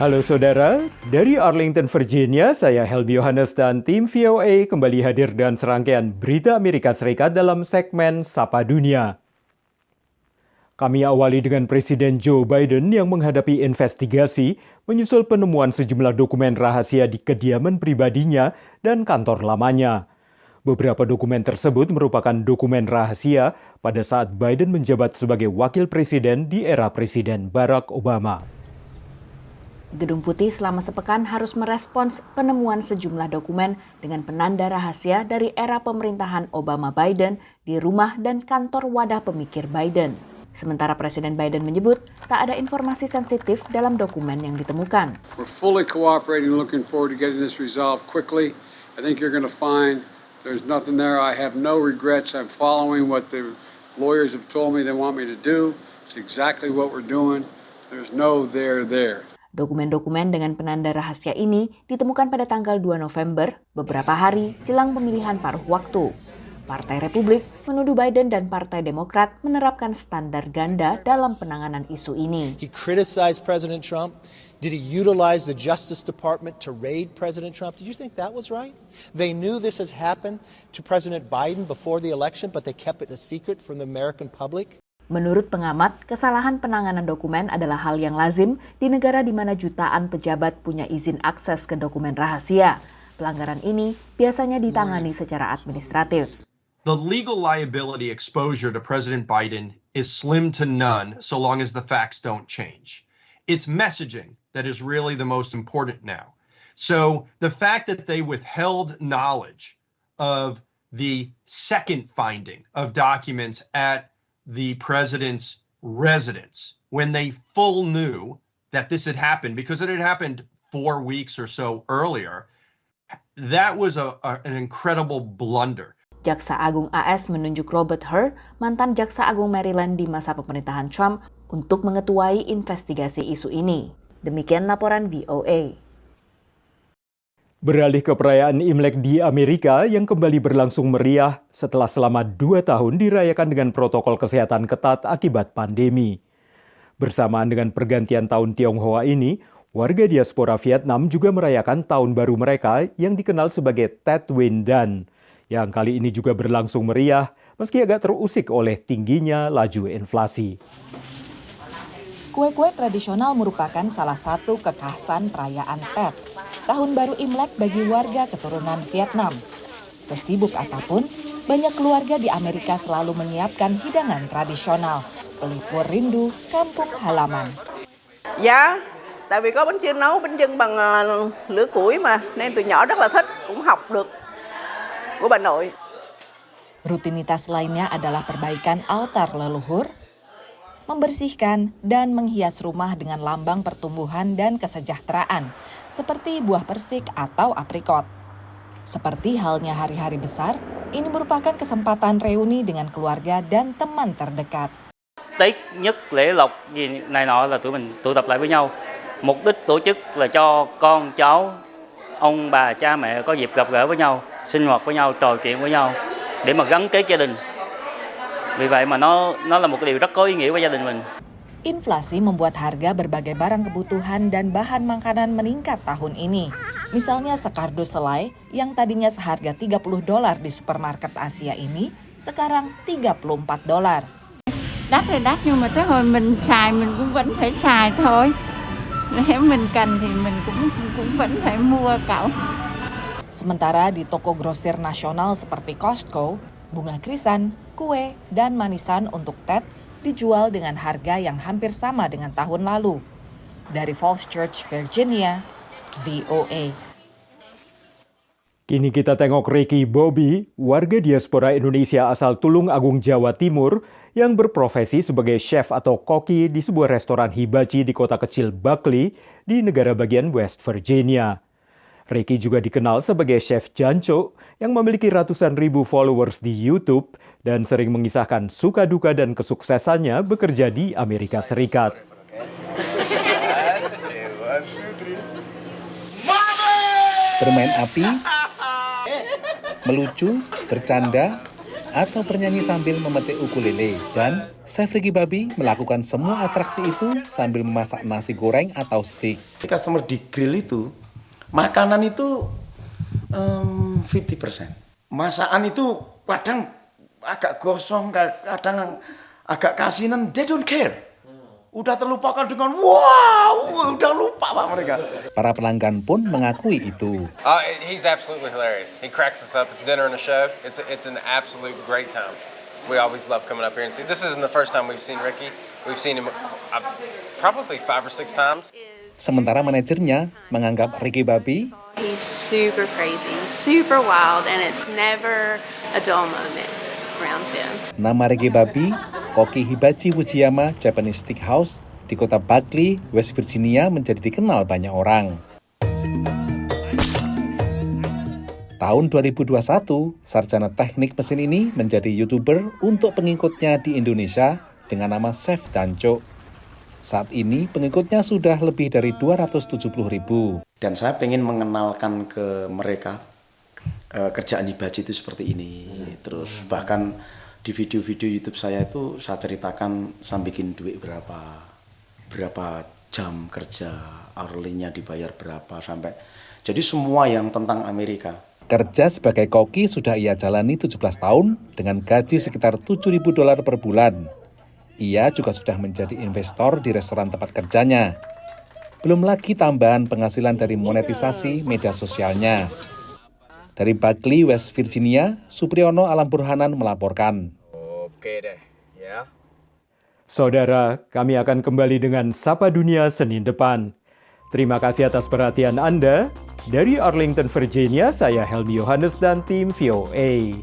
Halo saudara, dari Arlington, Virginia, saya Helby Yohanes dan tim VOA kembali hadir dengan serangkaian berita Amerika Serikat dalam segmen Sapa Dunia. Kami awali dengan Presiden Joe Biden yang menghadapi investigasi menyusul penemuan sejumlah dokumen rahasia di kediaman pribadinya dan kantor lamanya. Beberapa dokumen tersebut merupakan dokumen rahasia pada saat Biden menjabat sebagai wakil presiden di era Presiden Barack Obama. Gedung Putih selama sepekan harus merespons penemuan sejumlah dokumen dengan penanda rahasia dari era pemerintahan Obama-Biden di rumah dan kantor wadah pemikir Biden. Sementara Presiden Biden menyebut tak ada informasi sensitif dalam dokumen yang ditemukan. We're fully cooperating, looking forward to getting this resolved quickly. I think you're going to find there's nothing there. I have no regrets. I'm following what the lawyers have told me they want me to do. It's exactly what we're doing. There's no there. Dokumen-dokumen dengan penanda rahasia ini ditemukan pada tanggal 2 November, beberapa hari jelang pemilihan paruh waktu. Partai Republik menuduh Biden dan Partai Demokrat menerapkan standar ganda dalam penanganan isu ini. He criticized President Trump. Did he utilize the Justice Department to raid President Trump? Did you think that was right? They knew this has happened to President Biden before the election, but they kept it a secret from the American public. Menurut pengamat, kesalahan penanganan dokumen adalah hal yang lazim di negara di mana jutaan pejabat punya izin akses ke dokumen rahasia. Pelanggaran ini biasanya ditangani secara administratif. The legal liability exposure to President Biden is slim to none so long as the facts don't change. It's messaging that is really the most important now. So the fact that they withheld knowledge of the second finding of documents at the president's residence when they full knew that this had happened because it had happened 4 weeks or so earlier, that was an incredible blunder. Jaksa Agung AS menunjuk Robert Hur, mantan Jaksa Agung Maryland di masa pemerintahan Trump, untuk mengetuai investigasi isu ini. Demikian laporan VOA. Beralih ke perayaan Imlek di Amerika yang kembali berlangsung meriah setelah selama 2 tahun dirayakan dengan protokol kesehatan ketat akibat pandemi. Bersamaan dengan pergantian tahun Tionghoa ini, warga diaspora Vietnam juga merayakan tahun baru mereka yang dikenal sebagai Tet Nguyên Đán, yang kali ini juga berlangsung meriah meski agak terusik oleh tingginya laju inflasi. Kue-kue tradisional merupakan salah satu kekhasan perayaan Tet, Tahun Baru Imlek bagi warga keturunan Vietnam. Sesibuk apapun, banyak keluarga di Amerika selalu menyiapkan hidangan tradisional, pelipur rindu kampung halaman. Dạ, tại vì có bánh chưng nấu bánh chưng bằng lửa củi mà, nên tụi nhỏ rất là thích, cũng học được của bà nội. Rutinitas lainnya adalah perbaikan altar leluhur, membersihkan dan menghias rumah dengan lambang pertumbuhan dan kesejahteraan, seperti buah persik atau aprikot. Seperti halnya hari-hari besar, ini merupakan kesempatan reuni dengan keluarga dan teman terdekat. Tết nhất lễ lộc gì này nọ là tụi mình tụ tập lại với nhau. Mục đích tổ chức là cho con cháu, ông bà cha mẹ có dịp gặp gỡ với nhau, sinh hoạt với nhau, trò chuyện với nhau để mà gắn kết gia đình. Vì vậy mà nó là một cái điều rất có ý nghĩa với gia đình mình. Inflasi membuat harga berbagai barang kebutuhan dan bahan makanan meningkat tahun ini. Misalnya sekardus selai yang tadinya seharga $30 di supermarket Asia ini, sekarang $34. Đắt thì đắt nhưng mà tới hồi mình xài mình cũng vẫn phải xài thôi. Nếu mình cần thì mình cũng vẫn phải mua cậu. Sementara di toko grosir nasional seperti Costco, bunga krisan, kue, dan manisan untuk Tet dijual dengan harga yang hampir sama dengan tahun lalu. Dari Falls Church, Virginia, VOA. Kini kita tengok Ricky Bobby, warga diaspora Indonesia asal Tulung Agung, Jawa Timur, yang berprofesi sebagai chef atau koki di sebuah restoran hibachi di kota kecil Buckley di negara bagian West Virginia. Ricky juga dikenal sebagai Chef Janco yang memiliki ratusan ribu followers di YouTube dan sering mengisahkan suka duka dan kesuksesannya bekerja di Amerika Serikat. Bermain api, melucu, bercanda, atau bernyanyi sambil memetik ukulele. Dan Chef Ricky Bobby melakukan semua atraksi itu sambil memasak nasi goreng atau steak. Customer di grill itu, makanan itu 50%. Masakan itu kadang agak gosong, kadang agak kasinan, they don't care. Udah terlupakan dengan wow, udah lupa Pak mereka. Para pelanggan pun mengakui itu. He's absolutely hilarious. He cracks us up. It's dinner and a show. It's an absolute great time. We always love coming up here and see. This isn't the first time we've seen Ricky. We've seen him probably 5 or 6 times. Sementara manajernya menganggap Ricky Bobby He's super crazy, super wild, and it's never a dull moment around him. Nama Ricky Bobby, Koki Hibachi Fujiyama Japanese Steakhouse di kota Buckley, West Virginia menjadi dikenal banyak orang. Tahun 2021, sarjana teknik mesin ini menjadi YouTuber untuk pengikutnya di Indonesia dengan nama Chef Danco. Saat ini pengikutnya sudah lebih dari 270.000. Dan saya pengen mengenalkan ke mereka kerjaan Hibachi itu seperti ini. Terus bahkan di video-video YouTube saya itu saya ceritakan saya bikin duit berapa jam kerja, hourly-nya dibayar berapa sampai. Jadi semua yang tentang Amerika. Kerja sebagai koki sudah ia jalani 17 tahun dengan gaji sekitar $7.000 per bulan. Ia juga sudah menjadi investor di restoran tempat kerjanya. Belum lagi tambahan penghasilan dari monetisasi media sosialnya. Dari Buckley, West Virginia, Supriyono Alam Burhanan melaporkan. Oke deh, ya. Saudara, kami akan kembali dengan Sapa Dunia Senin depan. Terima kasih atas perhatian Anda. Dari Arlington, Virginia, saya Helmi Yohanes dan tim VOA.